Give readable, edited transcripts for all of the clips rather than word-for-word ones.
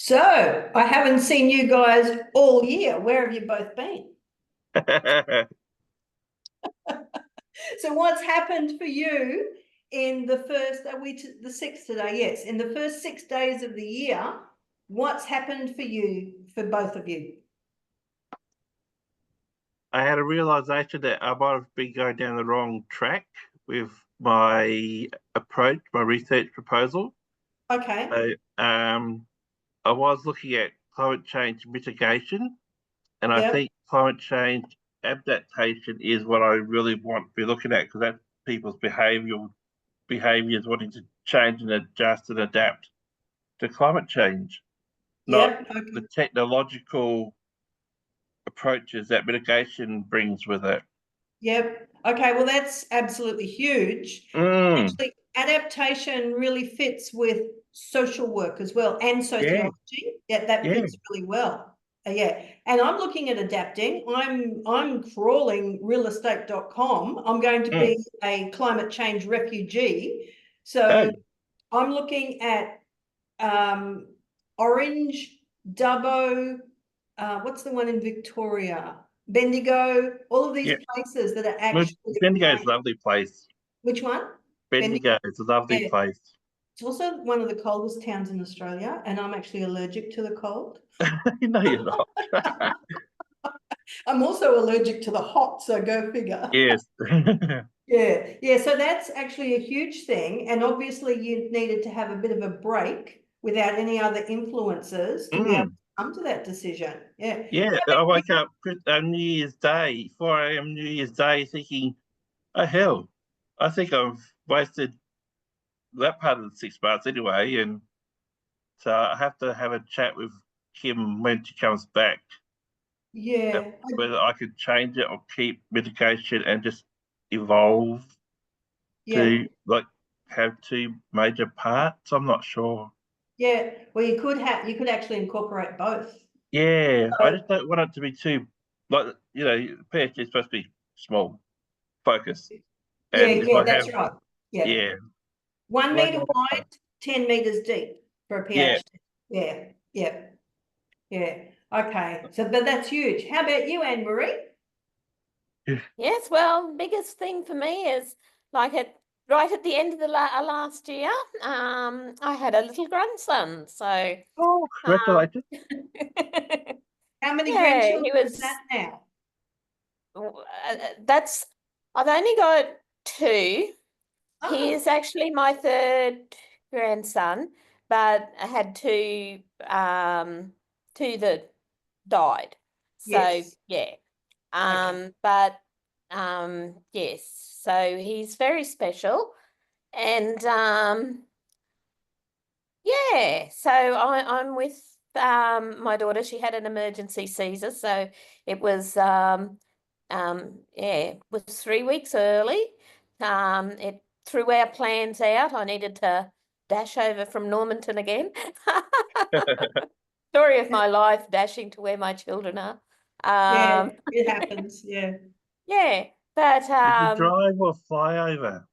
So I haven't seen you guys all year. Where have you both been? So what's happened for you in the first, are we to the sixth today? Yes. In the first 6 days of the year, what's happened for you, for both of you? I had a realization that I might have been going down the wrong track with my approach, my research proposal. Okay. So, I was looking at climate change mitigation, and I Yeah. think climate change adaptation is what I really want to be looking at, because that's people's behaviors wanting to change and adjust and adapt to climate change, not Yeah. Okay. the technological approaches that mitigation brings with it. Yep. Okay. Well, that's absolutely huge. Mm, Actually, adaptation really fits with social work as well and yeah, sociology. Yeah, that yeah. fits really well. Yeah. And I'm looking at adapting. I'm crawling realestate.com. I'm going to Mm. be a climate change refugee. Oh, So I'm looking at um, Orange, Dubbo, what's the one in Victoria? Bendigo, all of these yeah. places that are Well, actually Bendigo is great. a lovely place. Which one? Bendigo. Bendigo is a lovely Yeah. place. It's also one of the coldest towns in Australia, and I'm actually allergic to the cold. No, you're not. I'm also allergic to the hot, so go figure. Yes. Yeah, yeah. So that's actually a huge thing, and obviously you needed to have a bit of a break without any other influences to be able to Mm. come to that decision. Yeah. Yeah, How I about wake up New Year's Day, 4 a.m. New Year's Day, thinking, oh, hell, I think I've wasted that part of the 6 months anyway. And so I have to have a chat with Kim when she comes back, yeah, whether I could change it or keep mitigation and just evolve yeah, to like have two major parts. I'm not sure. yeah. Well, you could actually incorporate both. Yeah, I So, just don't want it to be too like PhD is supposed to be small, focus. yeah, And if yeah, I have, that's right. Yeah. yeah, 1 meter like, wide, 10 meters deep for a yeah, PhD. Yeah, yeah, yeah. Okay. So, but that's huge. How about you, Anne Marie? Yes, well, biggest thing for me is like right at the end of the last year, I had a little grandson. So, oh, um, congratulations. How many yeah, grandchildren he is that was. now? That's I've only got two. He Oh, is actually my third grandson, but I had two that died. So yes. yeah. Okay. But yes, so he's very special. And yeah, so I'm with my daughter. She had an emergency Caesar, so it was yeah, it was 3 weeks early. It threw our plans out. I needed to dash over from Normanton again. Story of my life, dashing to where my children are. Yeah, Um, it happens. Yeah. yeah, but Did you drive or fly over?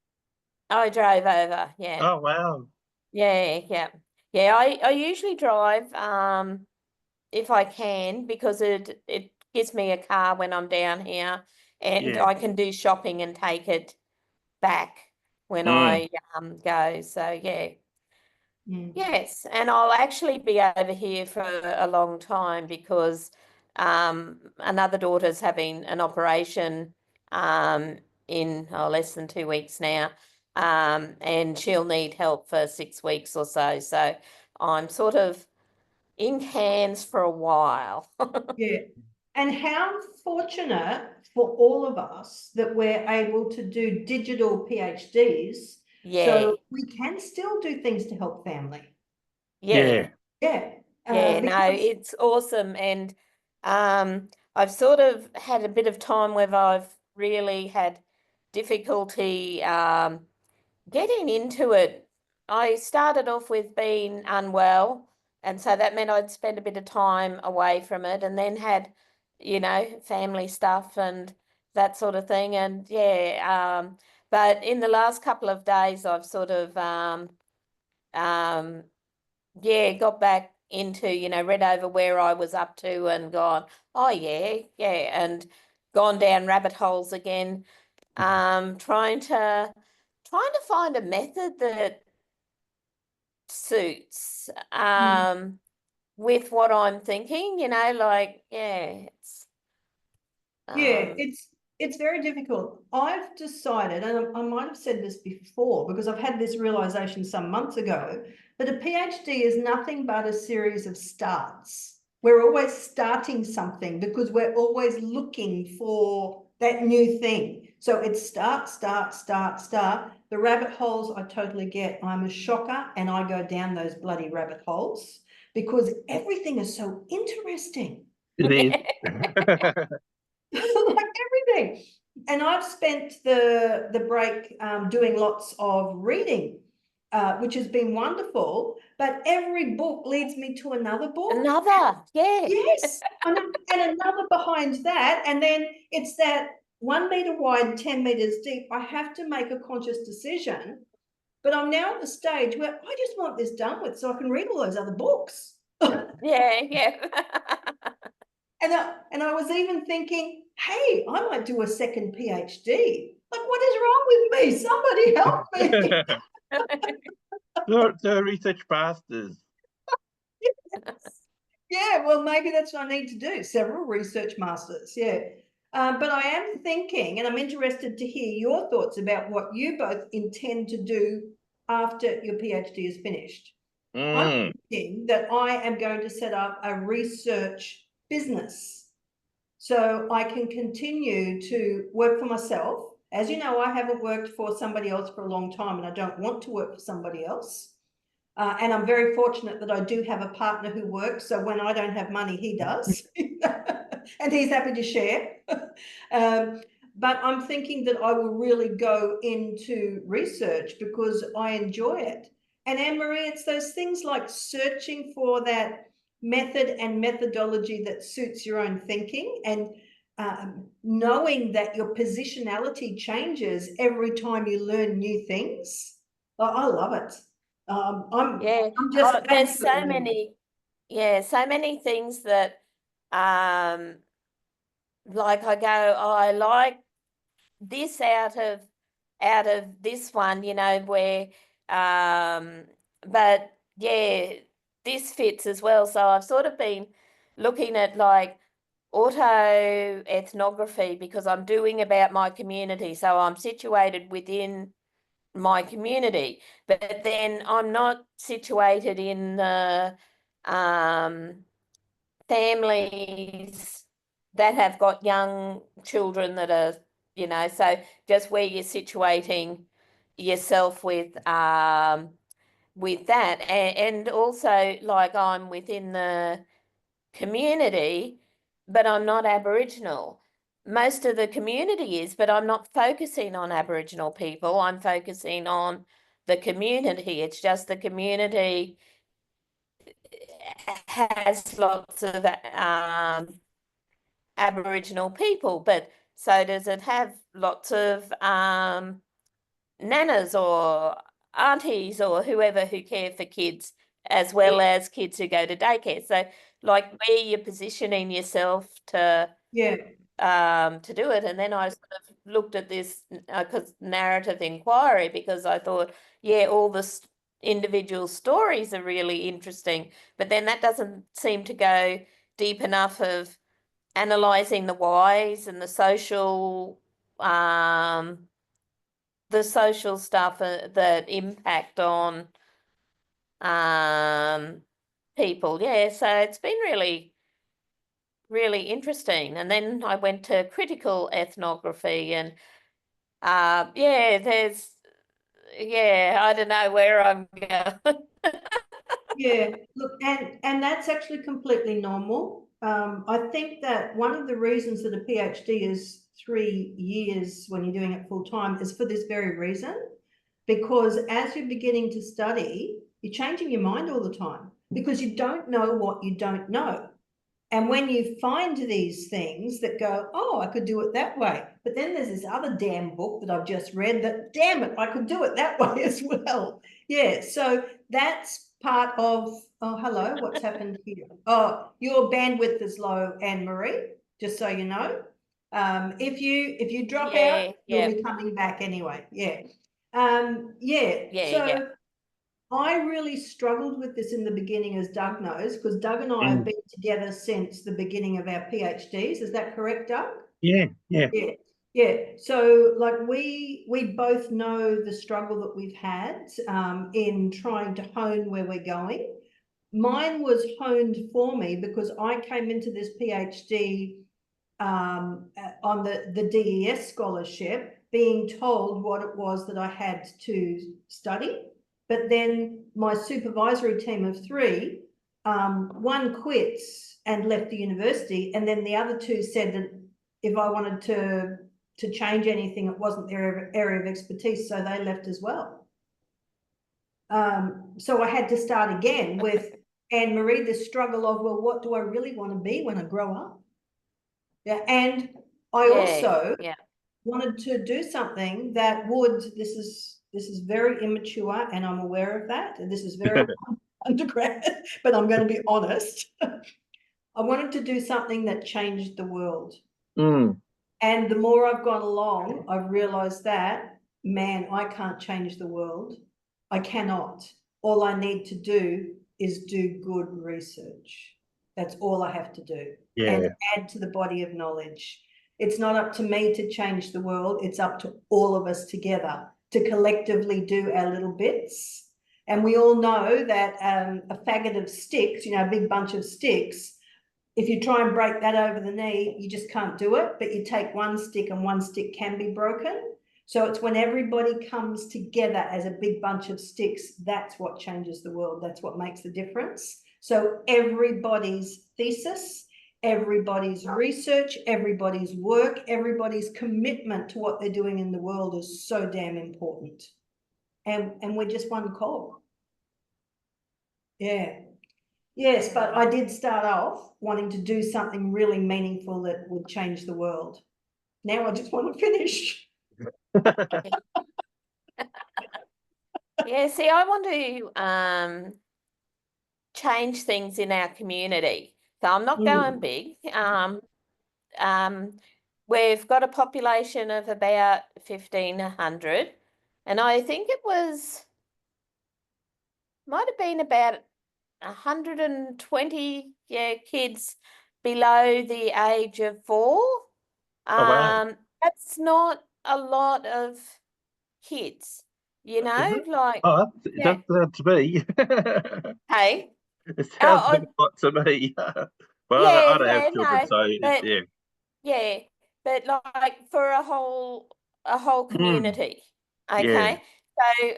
I drove over. Yeah, Oh, wow. yeah, yeah, yeah. I usually drive if I can because it gives me a car when I'm down here, and Yeah. I can do shopping and take it back when Mm. I go. So yeah. Mm. Yes, and I'll actually be over here for a long time because another daughter's having an operation in less than 2 weeks now, and she'll need help for 6 weeks or so. So I'm sort of in Cairns for a while. Yeah. And how fortunate for all of us that we're able to do digital PhDs Yeah, so we can still do things to help family. yeah. Yeah. Yeah. Yeah, no, Because it's awesome. And I've sort of had a bit of time where I've really had difficulty getting into it. I started off with being unwell, and so that meant I'd spend a bit of time away from it, and then had, family stuff and that sort of thing. And yeah, but in the last couple of days, I've sort of, yeah, got back into, you know, read over where I was up to and gone, oh yeah, and gone down rabbit holes again, trying to find a method that suits with what I'm thinking, you know, like, it's Yeah, it's very difficult. I've decided, and I might have said this before because I've had this realization some months ago, that a PhD is nothing but a series of starts. We're always starting something because we're always looking for that new thing. So it's start. The rabbit holes I totally get. I'm a shocker and I go down those bloody rabbit holes because everything is so interesting. It is. Like everything. And I've spent the break doing lots of reading, which has been wonderful, but every book leads me to another book. Another, yeah. Yes, and another behind that. And then it's that 1 meter wide, 10 meters deep. I have to make a conscious decision, but I'm now at the stage where I just want this done with so I can read all those other books. Yeah. And I was even thinking, hey, I might do a second PhD. Like, what is wrong with me? Somebody help me. The research masters. Yeah, well, maybe that's what I need to do. Several research masters, yeah. But I am thinking, and I'm interested to hear your thoughts about what you both intend to do after your PhD is finished. I'm thinking that I am going to set up a research business so I can continue to work for myself. As you know, I haven't worked for somebody else for a long time and I don't want to work for somebody else. And I'm very fortunate that I do have a partner who works. So when I don't have money, he does. And he's happy to share. But I'm thinking that I will really go into research because I enjoy it. And Anne-Marie, it's those things like searching for that method and methodology that suits your own thinking, and knowing that your positionality changes every time you learn new things. I love it. I'm just there's so many things that like I go, oh, I like this out of this one, you know, where but yeah, this fits as well. So I've sort of been looking at like autoethnography because I'm doing about my community. So I'm situated within my community, but then I'm not situated in the families that have got young children that are, you know, so just where you're situating yourself with that, and also like I'm within the community, but I'm not Aboriginal. Most of the community is, but I'm not focusing on Aboriginal people. I'm focusing on the community. It's just the community has lots of Aboriginal people, but so does it have lots of nanas or aunties or whoever who care for kids, as well as kids who go to daycare. So like where you're positioning yourself to do it. And then I sort of looked at this narrative inquiry because I thought, yeah, all the individual stories are really interesting, but then that doesn't seem to go deep enough of analysing the whys and the social stuff that impact on people. Yeah, so it's been really, really interesting. And then I went to critical ethnography and I don't know where I'm going. Yeah, look, and that's actually completely normal. I think that one of the reasons that a PhD is 3 years when you're doing it full time is for this very reason, because as you're beginning to study, you're changing your mind all the time because you don't know what you don't know. And when you find these things that go, oh, I could do it that way. But then there's this other damn book that I've just read that, damn it, I could do it that way as well. Yeah, so that's part of, oh, hello, what's happened here? Oh, your bandwidth is low, Anne-Marie, just so you know. If you drop out, you'll be coming back anyway. Yeah. So I really struggled with this in the beginning, as Doug knows, because Doug and I have been together since the beginning of our PhDs. Is that correct, Doug? Yeah. So like we both know the struggle that we've had in trying to hone where we're going. Mine was honed for me because I came into this PhD on the DES scholarship, being told what it was that I had to study. But then my supervisory team of 3, one quits and left the university, and then the other 2 said that if I wanted to change anything, it wasn't their area of expertise, so they left as well. So I had to start again with Anne-Marie, the struggle of, well, what do I really want to be when I grow up? Yeah, and I also wanted to do something that would, this is very immature, and I'm aware of that, and this is very undergrad, but I'm going to be honest. I wanted to do something that changed the world. And the more I've gone along, I've realized that, man, I can't change the world. I cannot. All I need to do is do good research. That's all I have to do. And add to the body of knowledge. It's not up to me to change the world. It's up to all of us together to collectively do our little bits. And we all know that a faggot of sticks, a big bunch of sticks, if you try and break that over the knee, you just can't do it. But you take one stick and one stick can be broken. So it's when everybody comes together as a big bunch of sticks, that's what changes the world. That's what makes the difference. So everybody's thesis, everybody's research, everybody's work, everybody's commitment to what they're doing in the world is so damn important. And we're just one cog. Yeah. Yes, but I did start off wanting to do something really meaningful that would change the world. Now I just want to finish. Yeah, see, I want to change things in our community. So I'm not going big. We've got a population of about 1,500, and I think it might have been about 120 kids below the age of 4. Wow. That's not a lot of kids, like. It doesn't sound to me. Hey. It sounds like a lot to me. Well, I don't have children, so but, yeah. Yeah, but like for a whole community, okay? So,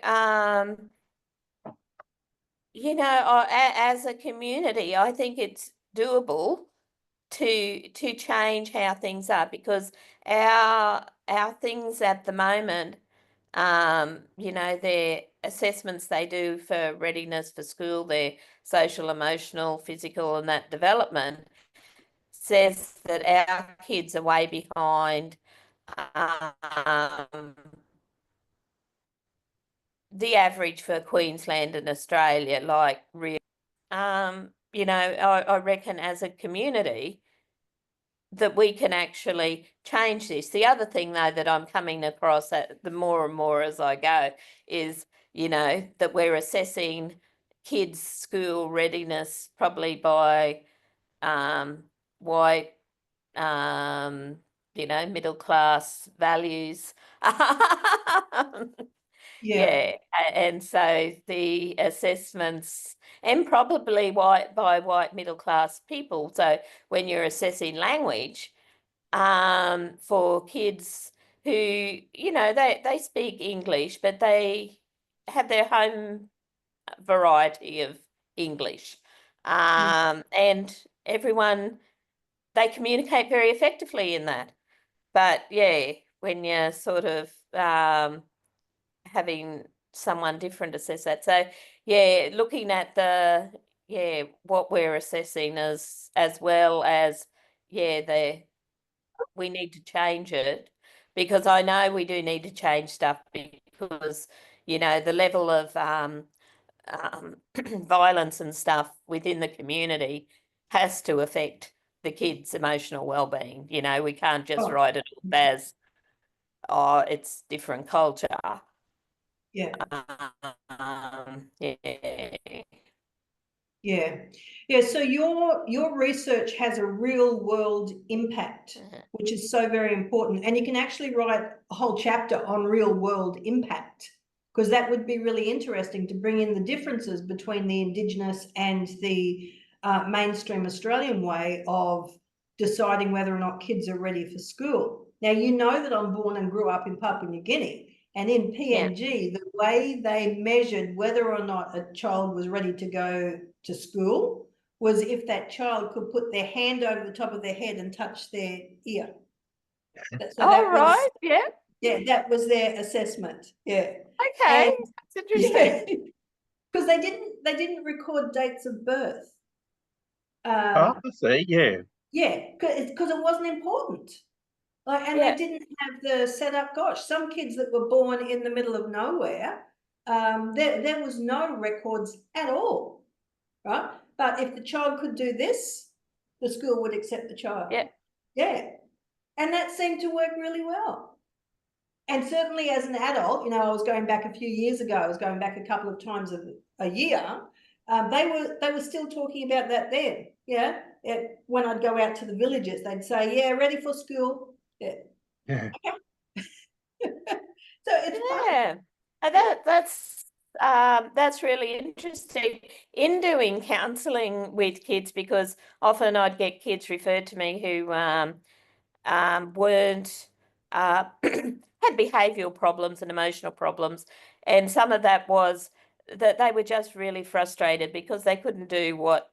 as a community, I think it's doable to change how things are, because our things at the moment, their assessments they do for readiness for school, their social, emotional, physical, and that development says that our kids are way behind the average for Queensland and Australia, like really. I reckon as a community that we can actually change this. The other thing, though, that I'm coming across the more and more as I go is, that we're assessing kids' school readiness probably by white, middle class values. Yeah. And so the assessments, and probably by white middle class people. So when you're assessing language, for kids who, they speak English, but they have their home variety of English. And everyone, they communicate very effectively in that. But yeah, when you're sort of having someone different assess that. So yeah, looking at what we're assessing as well as we need to change it, because I know we do need to change stuff, because the level of violence and stuff within the community has to affect the kids' emotional well-being. You know, we can't just Oh. write it off as, oh, it's different culture. Yeah. Yeah. Yeah. So your research has a real world impact, which is so very important. And you can actually write a whole chapter on real world impact, because that would be really interesting to bring in the differences between the Indigenous and the mainstream Australian way of deciding whether or not kids are ready for school. Now, you know that I'm born and grew up in Papua New Guinea. And in PNG, the way they measured whether or not a child was ready to go to school was if that child could put their hand over the top of their head and touch their ear. Yeah. That was their assessment. Yeah. Okay, that's interesting. Because they didn't record dates of birth. I see, yeah. Yeah, because it wasn't important. Like, and they didn't have the setup. Gosh, some kids that were born in the middle of nowhere, there was no records at all, right? But if the child could do this, the school would accept the child. Yeah, and that seemed to work really well. And certainly as an adult, you know, I was going back a few years ago. I was going back a couple of times a year. They were still talking about that then. Yeah, when I'd go out to the villages, they'd say, "Yeah, ready for school." Yeah. So it's that's really interesting in doing counselling with kids, because often I'd get kids referred to me who weren't had behavioural problems and emotional problems, and some of that was that they were just really frustrated because they couldn't do what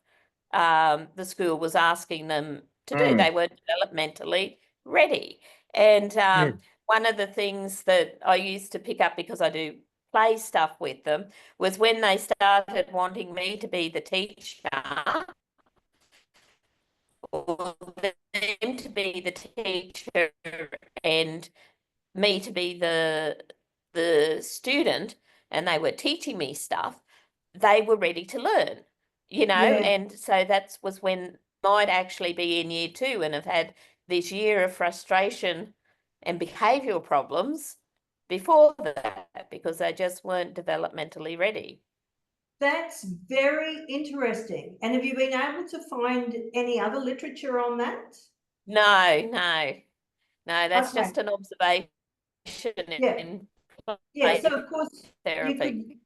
the school was asking them to do. They weren't developmentally ready. And one of the things that I used to pick up, because I do play stuff with them, was when they started wanting me to be the teacher, or them to be the teacher and me to be the student, and they were teaching me stuff, they were ready to learn, you know. And so that was when might actually be in year 2 and have had this year of frustration and behavioural problems before that because they just weren't developmentally ready. That's very interesting. And have you been able to find any other literature on that? No, that's just an observation in so of course therapy.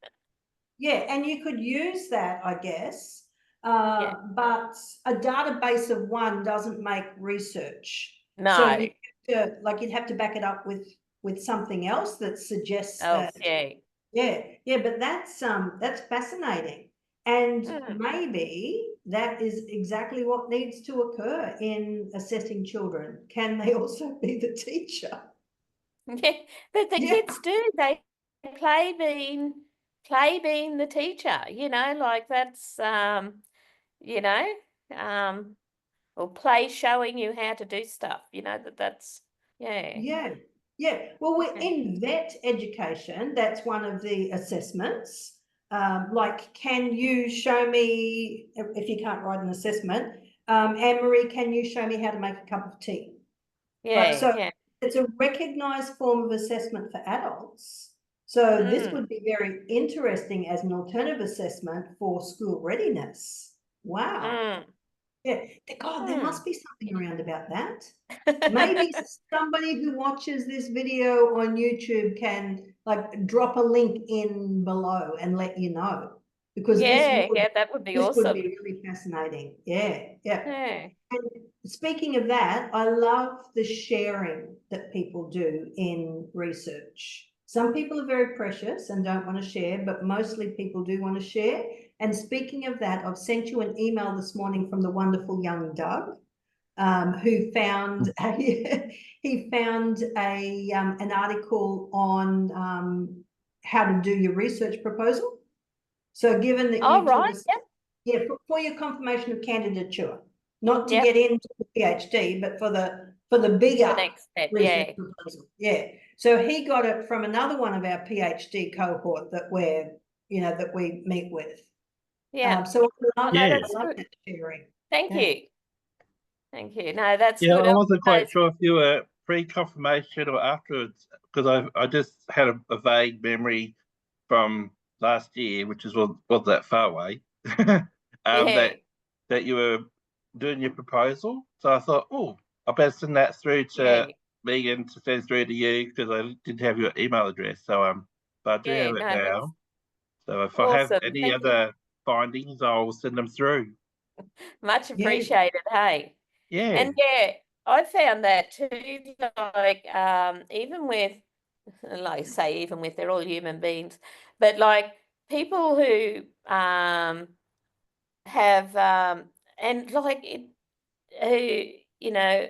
And you could use that, I guess, but a database of one doesn't make research. No. So you'd have to back it up with something else that suggests that. But that's fascinating. And maybe that is exactly what needs to occur in assessing children. Can they also be the teacher? Yeah, but the kids do. They play being the teacher, you know, like that's, you know, or play showing you how to do stuff, you know, that's. Well, we're in vet education. That's one of the assessments. Like, can you show me, if you can't write an assessment, Anne-Marie, can you show me how to make a cup of tea? It's a recognised form of assessment for adults. So this would be very interesting as an alternative assessment for school readiness. Wow. God, there must be something around about that. Maybe somebody who watches this video on YouTube can drop a link in below and let you know, because that would be awesome. This would be really fascinating. And speaking of that, I love the sharing that people do in research. Some people are very precious and don't want to share, but mostly people do want to share. And speaking of that, I've sent you an email this morning from the wonderful young Doug, who found an article on how to do your research proposal. So given that for your confirmation of candidature, not to get into the PhD, but for the bigger next step, proposal. So he got it from another one of our PhD cohort that we're that we meet with. Yeah. So I No, Yeah. that's love good. that sharing. Thank Yeah. you. Thank you. No, that's Yeah, good. I wasn't quite Those- sure if you were pre-confirmation or afterwards, because I just had a vague memory from last year, which was that far away, Yeah. that you were doing your proposal. So I thought, oh, I better send that through to Yeah. Megan to send through to you, because I didn't have your email address. So but I do Yeah. have it No, that's now. So if I have awesome. any Thank you. other findings, I'll send them through. Much Yeah. appreciated. Hey. Yeah. And yeah, I found that too, like even with, like I say, even with, they're all human beings, but like people who have and like it, who, you know,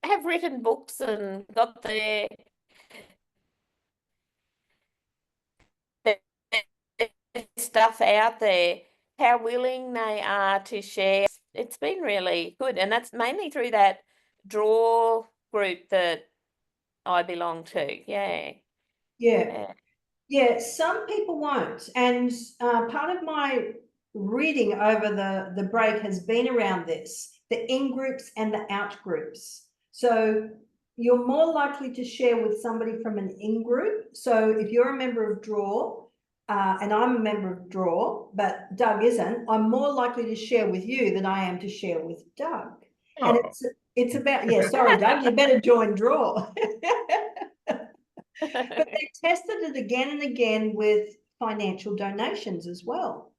have written books and got their stuff out there, how willing they are to share. It's been really good, and that's mainly through that draw group that I belong to. Yeah. Yeah. Yeah, some people won't. And part of my reading over the break has been around this, the in groups and the out groups. So you're more likely to share with somebody from an in group. So if you're a member of Draw, and I'm a member of Draw, but Doug isn't, I'm more likely to share with you than I am to share with Doug. And Oh, it's about, yeah, sorry, Doug, you better join Draw. But they tested it again and again with financial donations as well.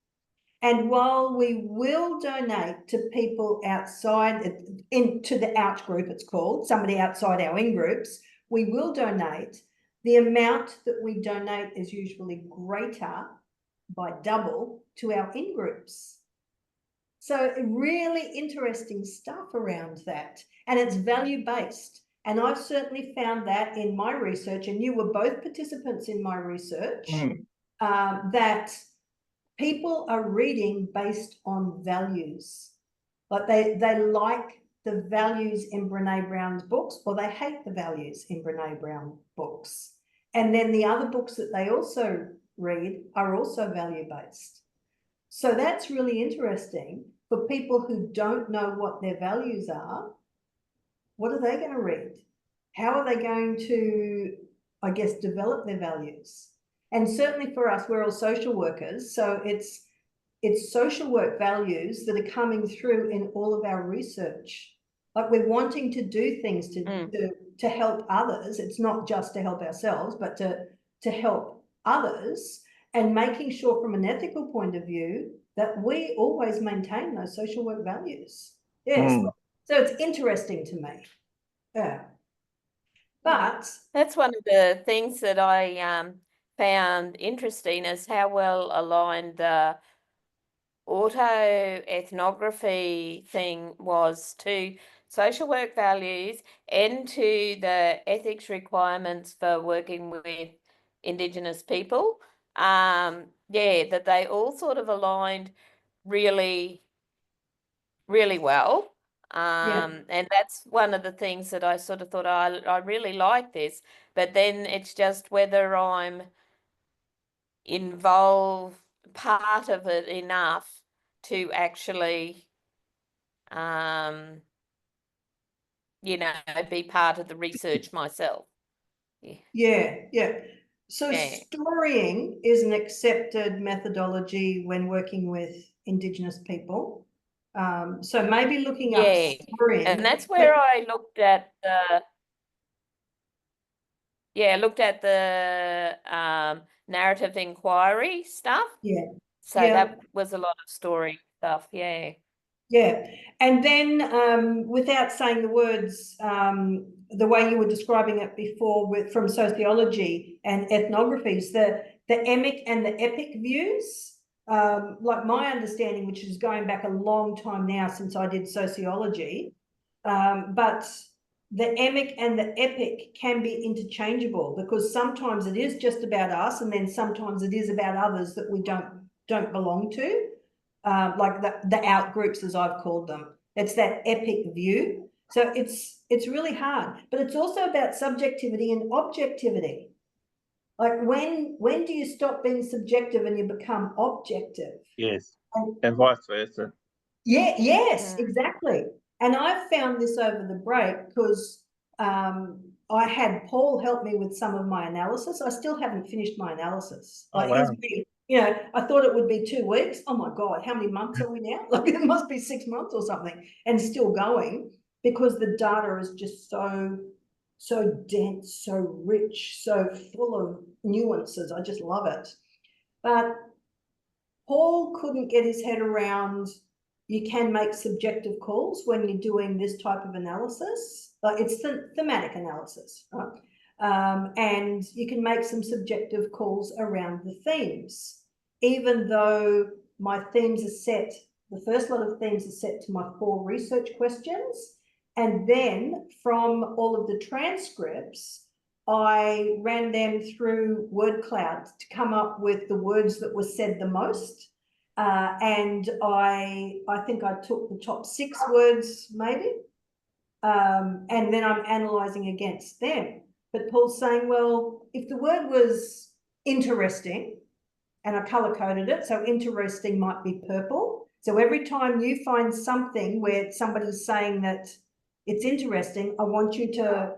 And while we will donate to people outside, into the out group, it's called, somebody outside our in groups, we will donate. The amount that we donate is usually greater by double to our in groups. So really interesting stuff around that. And it's value-based. And I've certainly found that in my research, and you were both participants in my research, that people are reading based on values. Like they like the values in Brene Brown's books, or they hate the values in Brene Brown books. And then the other books that they also read are also value-based. So that's really interesting for people who don't know what their values are. What are they going to read? How are they going to, I guess, develop their values? And certainly for us, we're all social workers. So it's social work values that are coming through in all of our research. Like we're wanting to do things to help others. It's not just to help ourselves, but to help others, and making sure from an ethical point of view that we always maintain those social work values. Yes. So it's interesting to me. Yeah. But that's one of the things that I found interesting, is how well aligned the autoethnography thing was to social work values and to the ethics requirements for working with Indigenous people. Yeah, that they all sort of aligned really, really well. And that's one of the things that I sort of thought, I really like this, but then it's just whether I'm involved, part of it enough to actually be part of the research myself. Yeah. So Yeah. storying is an accepted methodology when working with Indigenous people. So maybe looking up storying. And that's where I looked at the narrative inquiry stuff. Yeah. So that was a lot of story stuff. Yeah. Yeah. And then without saying the words, the way you were describing it before from sociology and ethnographies, the emic and the epic views, like my understanding, which is going back a long time now since I did sociology, but the emic and the epic can be interchangeable, because sometimes it is just about us, and then sometimes it is about others that we don't belong to. Like the out groups, as I've called them. It's that epic view. So it's really hard, but it's also about subjectivity and objectivity. Like when do you stop being subjective and you become objective? Yes. And And vice versa. yeah, yes, Mm. exactly. And I've found this over the break because I had Paul help me with some of my analysis. I still haven't finished my analysis. Oh, Like wow. I thought it would be 2 weeks. Oh my God, how many months are we now? Like it must be 6 months or something, and still going because the data is just so dense, so rich, so full of nuances. I just love it. But Paul couldn't get his head around you can make subjective calls when you're doing this type of analysis. It's thematic analysis, right? And you can make some subjective calls around the themes, even though my themes are set, the first lot of themes are set to my 4 research questions. And then from all of the transcripts, I ran them through word cloud to come up with the words that were said the most. And I think I took the top 6 words maybe, and then I'm analysing against them. But Paul's saying, well, if the word was interesting, and I colour coded it, so interesting might be purple. So every time you find something where somebody's saying that it's interesting, I want you to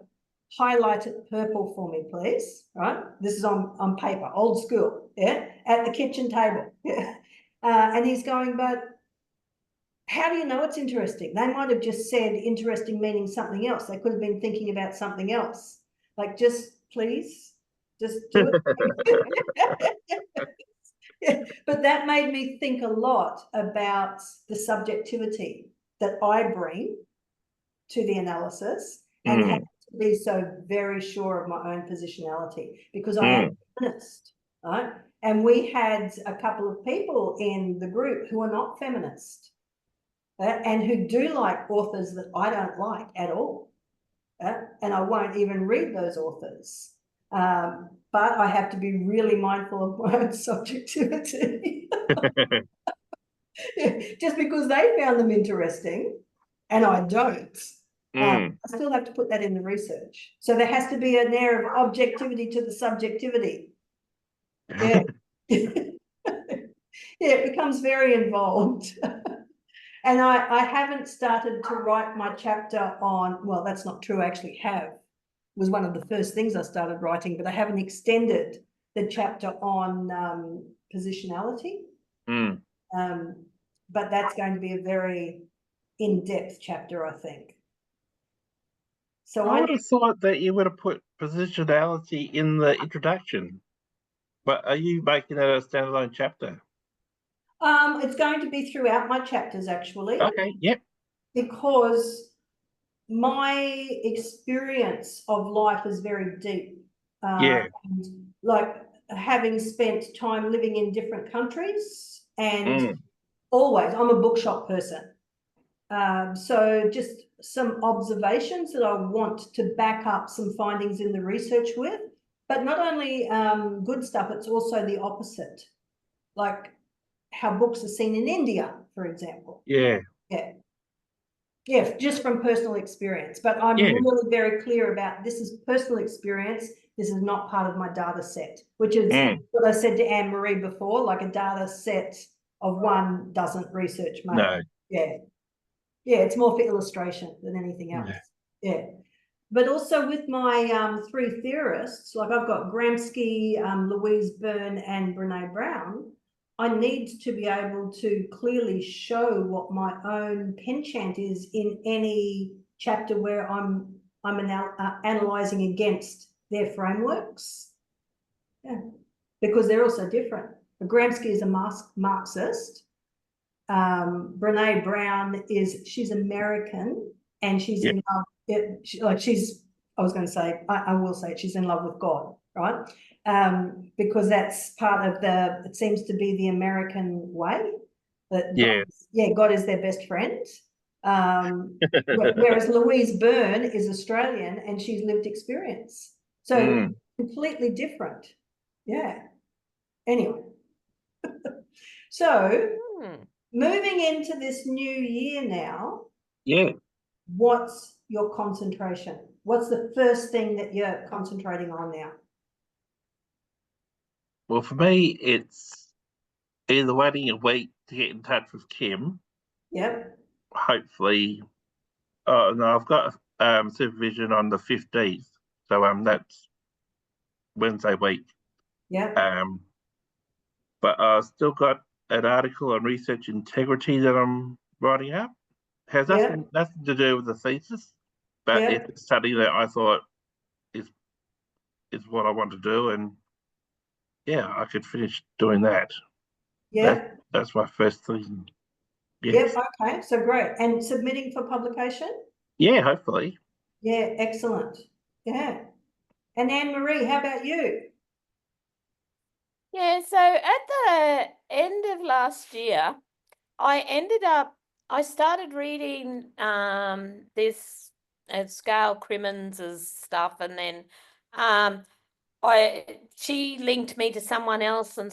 highlight it purple for me, please. Right? This is on paper, old school, yeah, at the kitchen table. Yeah. And he's going, but how do you know it's interesting? They might have just said interesting meaning something else. They could have been thinking about something else. Like, just please, just do it. But that made me think a lot about the subjectivity that I bring to the analysis and have to be so very sure of my own positionality because I am feminist, right? And we had a couple of people in the group who are not feminist and who do like authors that I don't like at all. And I won't even read those authors. But I have to be really mindful of my own subjectivity. Just because they found them interesting and I don't. I still have to put that in the research. So there has to be an air of objectivity to the subjectivity. Yeah. Yeah, it becomes very involved. And I haven't started to write my chapter on, well, that's not true, I actually have. It was one of the first things I started writing, but I haven't extended the chapter on positionality. But that's going to be a very in-depth chapter, I think. So I would have thought that you would have put positionality in the introduction, but are you making that a standalone chapter? It's going to be throughout my chapters, actually. Okay, yep. Because my experience of life is very deep. Yeah. And like having spent time living in different countries and always, I'm a bookshop person. So just some observations that I want to back up some findings in the research with, but not only good stuff, it's also the opposite. Like how books are seen in India, for example. Yeah. Yeah. Yeah, just from personal experience. But I'm really very clear about this is personal experience. This is not part of my data set, which is what I said to Anne-Marie before, like a data set of one doesn't research make. No. Yeah. Yeah, it's more for illustration than anything else. Yeah. But also with my 3 theorists, like I've got Gramsci, Louise Byrne and Brene Brown, I need to be able to clearly show what my own penchant is in any chapter where I'm analysing against their frameworks. Yeah, because they're also different. Gramsci is a Marxist. Brene Brown she's American and she's in love. I was going to say, I will say she's in love with God, right? Because that's part of it seems to be the American way. That God is their best friend. Whereas Louise Byrne is Australian and she's lived experience. So completely different. Yeah. Anyway. So moving into this new year now. Yeah. What's your concentration? What's the first thing that you're concentrating on now? Well, for me, it's either waiting a week to get in touch with Kim. Yep, Hopefully, oh no, I've got supervision on the 15th, so that's Wednesday week. yep, But I've still got an article on research integrity that I'm writing up. Has yep, nothing to do with the thesis, but yep, it's a study that I thought is what I want to do, and yeah, I could finish doing that. yep, That's my first thing. yep, Yes. okay, so great. And submitting for publication? Yeah, hopefully. Yeah, excellent. Yeah. And Anne-Marie, how about you? Yeah, so at the end of last year, I started reading this Scale Crimmins' stuff, and then she linked me to someone else, and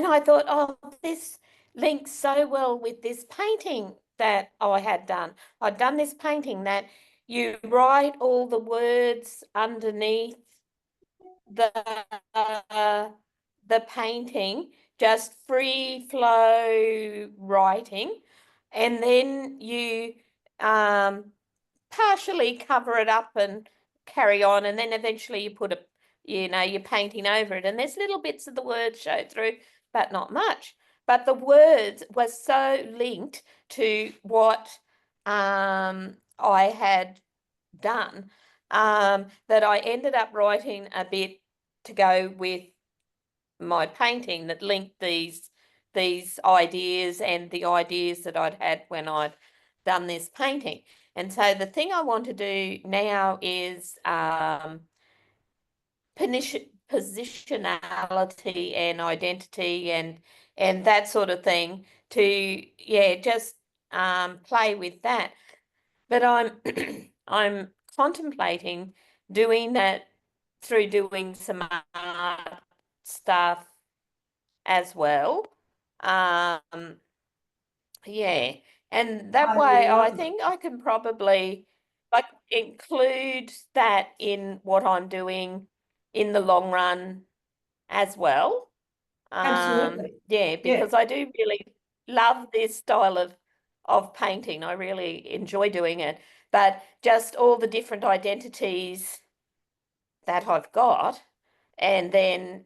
I thought, oh, this links so well with this painting that I had done. I'd done this painting that you write all the words underneath the painting, just free flow writing, and then you partially cover it up and carry on, and then eventually you put your painting over it, and there's little bits of the words show through, but not much. But the words were so linked to what I had done that I ended up writing a bit to go with my painting that linked these ideas and the ideas that I'd had when I'd done this painting. And so the thing I want to do now is positionality and identity and that sort of thing to just play with that. But I'm I'm contemplating doing that through doing some art stuff as well. Yeah, and that I way I love it. think I can probably like include that in what I'm doing in the long run as well. Absolutely. Yeah, Yeah, because I do really love this style of painting. I really enjoy doing it, but just all the different identities that I've got, and then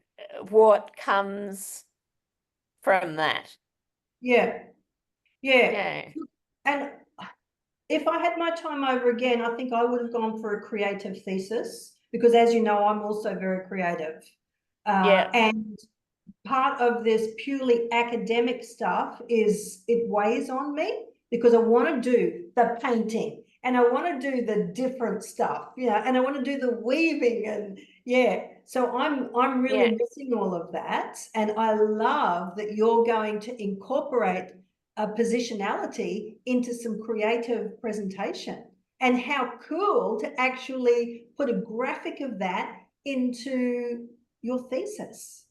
what comes from that. yeah, yeah. Yeah. And if I had my time over again, I think I would have gone for a creative thesis because, as you know, I'm also very creative. Yeah. And part of this purely academic stuff is it weighs on me because I want to do the painting and I want to do the different stuff, and I want to do the weaving and so I'm really missing all of that. And I love that you're going to incorporate a positionality into some creative presentation, and how cool to actually put a graphic of that into your thesis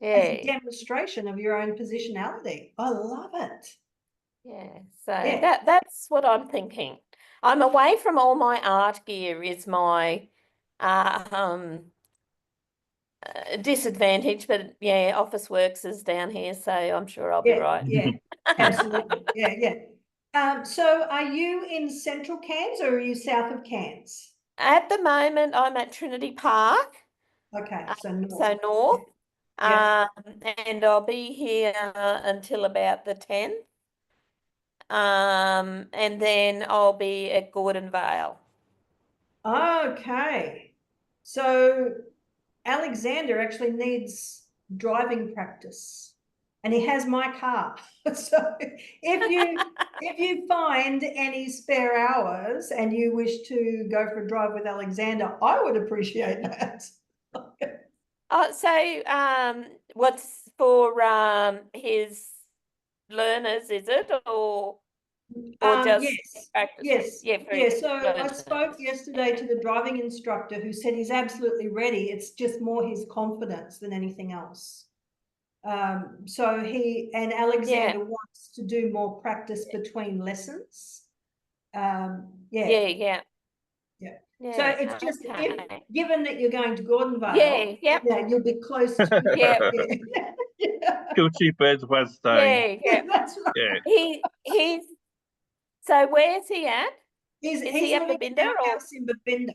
as a Yeah. demonstration of your own positionality. I love it. Yeah. So Yeah. that's what I'm thinking. I'm away from all my art gear is my disadvantage, but yeah, Officeworks is down here, so I'm sure I'll be Yeah, right. yeah, absolutely. Yeah. So are you in Central Cairns or are you south of Cairns? At the moment, I'm at Trinity Park, Okay, so so north. north, Yeah. and I'll be here until about the 10th, and then I'll be at Gordon Vale. Okay. So Alexander actually needs driving practice, and he has my car. So if you find any spare hours and you wish to go for a drive with Alexander, I would appreciate that. So what's for his learners, is it, or just Yes, practice? yes, Yeah, for yeah. his So I learners. spoke yesterday to the driving instructor who said he's absolutely ready. It's just more his confidence than anything else. So he and Alexander wants to do more practice between lessons. Yeah. Yeah. So Yeah, it's just, okay. given that you're going to Gordonvale, Yeah, yep, yeah, you'll be close to. yeah, Yeah. Kill two birds with one stone. yeah, yeah. That's right. Yeah. He's, so where's he at? He's Is he at living in Babinda our or? house in Babinda.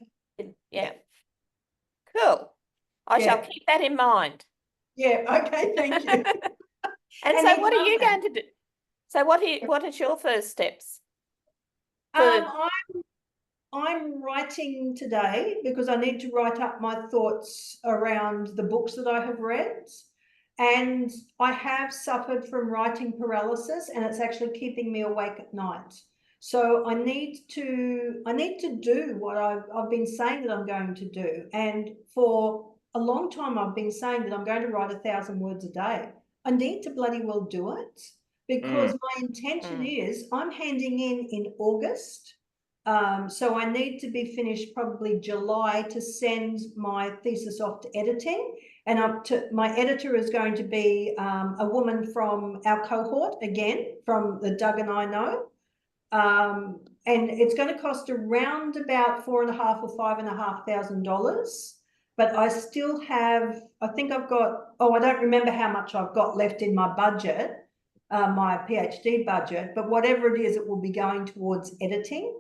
Yeah. Cool. I shall Yeah. keep that in mind. Yeah, okay, thank you. And And so he's what are you lovely. going to do? So what is your first steps? For, I'm writing today because I need to write up my thoughts around the books that I have read. And I have suffered from writing paralysis, and it's actually keeping me awake at night. So I need to do what I've been saying that I'm going to do. And for a long time, I've been saying that I'm going to write 1,000 words a day. I need to bloody well do it, because my intention is I'm handing in August. So I need to be finished probably July to send my thesis off to editing. And my editor is going to be a woman from our cohort, again, from the Doug and I know. And it's going to cost around about $4,500 or $5,500. But I still have, I think I've got, I don't remember how much I've got left in my budget, my PhD budget, but whatever it is, it will be going towards editing.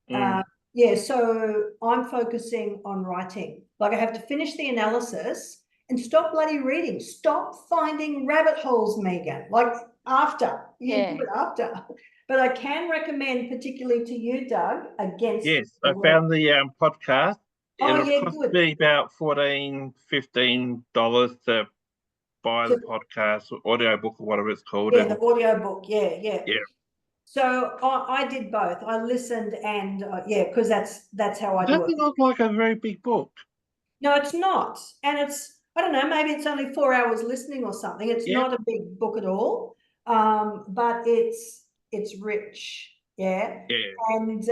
Yeah, so I'm focusing on writing. Like, I have to finish the analysis and stop bloody reading. Stop finding rabbit holes, Megan. Like, after. You do it after. But I can recommend, particularly to you, Doug, against. Yes, I found the podcast. Oh, It'll yeah, cost good. me about $14, $15 to buy the podcast or audio book or whatever it's called. Yeah, the audio book. Yeah. Yeah. So I did both. I listened and yeah, because that's how I do it. Doesn't look like a very big book. No, it's not. And it's, I don't know, maybe it's only 4 hours listening or something. It's not a big book at all. But it's rich. Yeah. And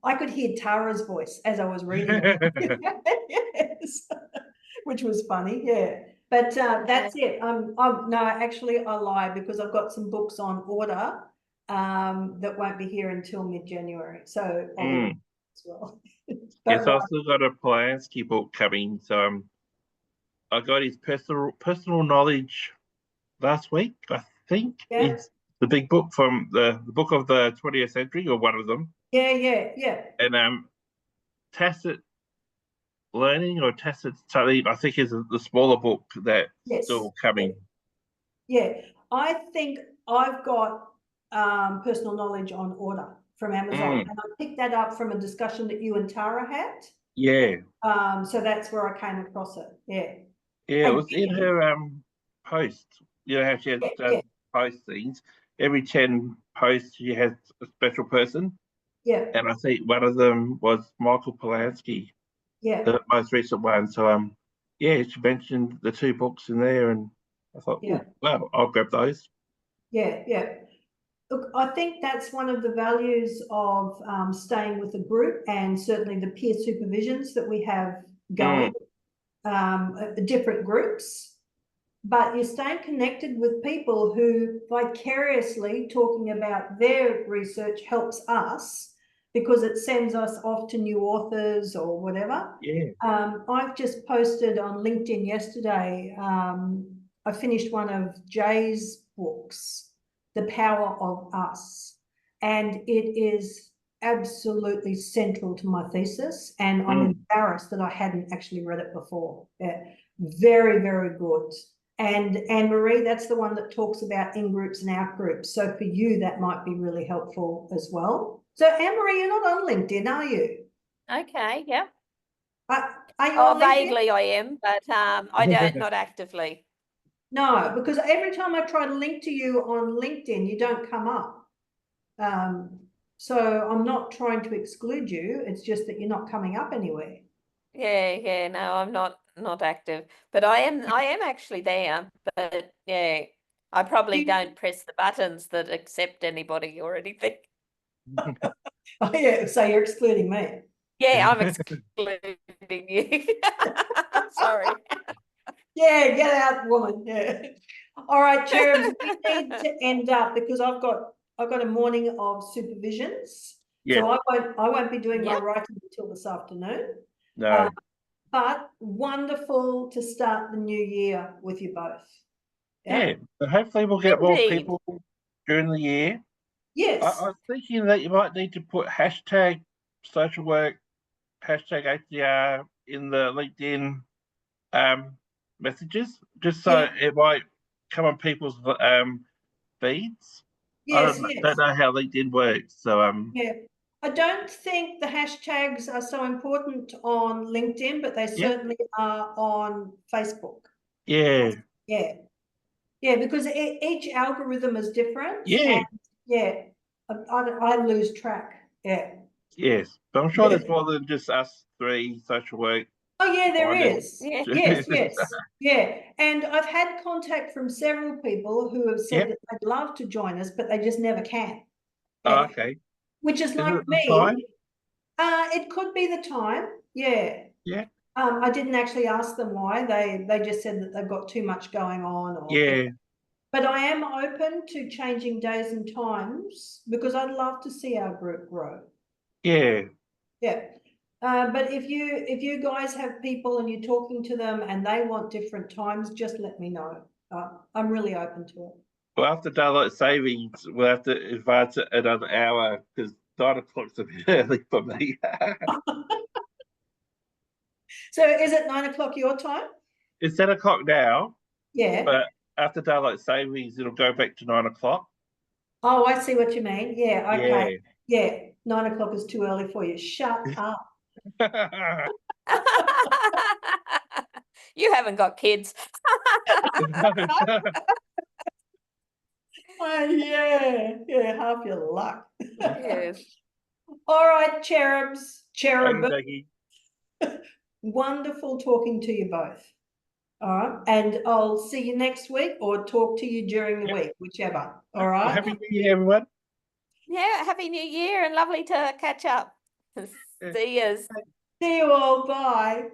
I could hear Tara's voice as I was reading it. Yes. Which was funny. Yeah. But that's it. No, actually I lie, because I've got some books on order that won't be here until mid-January. So I'll be as well. Yes, I've still got a Polanski book coming. So I got his personal knowledge last week, I think. Yeah. It's the big book from the book of the 20th century, or one of them. Yeah. And Tacit Learning or Tacit Study, I think, is the smaller book that's still coming. Yeah. I think I've got personal knowledge on order from Amazon, and I picked that up from a discussion that you and Tara had. Yeah. So that's where I came across it. Yeah. Yeah, it was in her post. You know how she has post things. Every 10 posts she has a special person. Yeah. And I think one of them was Michael Polanski. Yeah. The most recent one. So yeah, she mentioned the two books in there, and I thought, well, I'll grab those. Yeah. Look, I think that's one of the values of staying with a group, and certainly the peer supervisions that we have going, different groups, but you're staying connected with people who vicariously talking about their research helps us, because it sends us off to new authors or whatever. Yeah. I've just posted on LinkedIn yesterday, I finished one of Jay's books, The Power of Us, and it is absolutely central to my thesis, and I'm embarrassed that I hadn't actually read it before. Yeah. Very, very good. And Anne-Marie, that's the one that talks about in-groups and out-groups. So for you, that might be really helpful as well. So Anne-Marie, you're not on LinkedIn, are you? Okay, yeah. Are you on LinkedIn? Vaguely I am, but I don't, not actively. No, because every time I try to link to you on LinkedIn, you don't come up. So I'm not trying to exclude you. It's just that you're not coming up anywhere. Yeah. No, I'm not active, but I am actually there. But yeah, I probably don't press the buttons that accept anybody or anything. Oh yeah, so you're excluding me. Yeah, I'm excluding you. Sorry. Yeah, get out, woman. Yeah. All right, Cherubs, we need to end up, because I've got a morning of supervisions. Yeah. So I won't be doing my Yep. writing until this afternoon. No. But wonderful to start the new year with you both. Yeah. But hopefully we'll get more Indeed. people during the year. Yes. I was thinking that you might need to put hashtag social work, hashtag ATR in the LinkedIn messages, just so Yeah. it might come on people's feeds. Yes, don't yes. know how LinkedIn works, so Yeah. I don't think the hashtags are so important on LinkedIn, but they certainly are on Facebook. yeah, Yeah. Yeah, because each algorithm is different. Yeah. And yeah, I lose track. Yeah. yes. But I'm sure there's more than just us three social work. Oh, yeah, there Find it. is. Yeah. Yes, yes. Yeah. And I've had contact from several people who have said Yep. that they'd love to join us, but they just never can. Oh, Yeah. okay. Which is Is like it the time? me. It could be the time. Yeah. Yeah. I didn't actually ask them why. They just said that they've got too much going on. Or Yeah. But I am open to changing days and times because I'd love to see our group grow. Yeah. Yeah. But if you guys have people and you're talking to them and they want different times, just let me know. I'm really open to it. Well, after daylight savings, we'll have to advance it another hour because 9 o'clock's a bit early for me. So is it 9 o'clock your time? It's 10 o'clock now, Yeah. but after daylight savings, it'll go back to 9 o'clock. Oh, I see what you mean. Yeah. Okay. Yeah. Yeah. 9 o'clock is too early for you. Shut up. You haven't got kids. Yeah. Yeah. Half your luck. Yes. All right, cherubs, cherub. Okey Wonderful talking to you both. All right. And I'll see you next week or talk to you during the Yep. week, whichever. All Well, right. Happy New Year, everyone. Yeah, Happy New Year and lovely to catch up. See yous. See you all. Bye.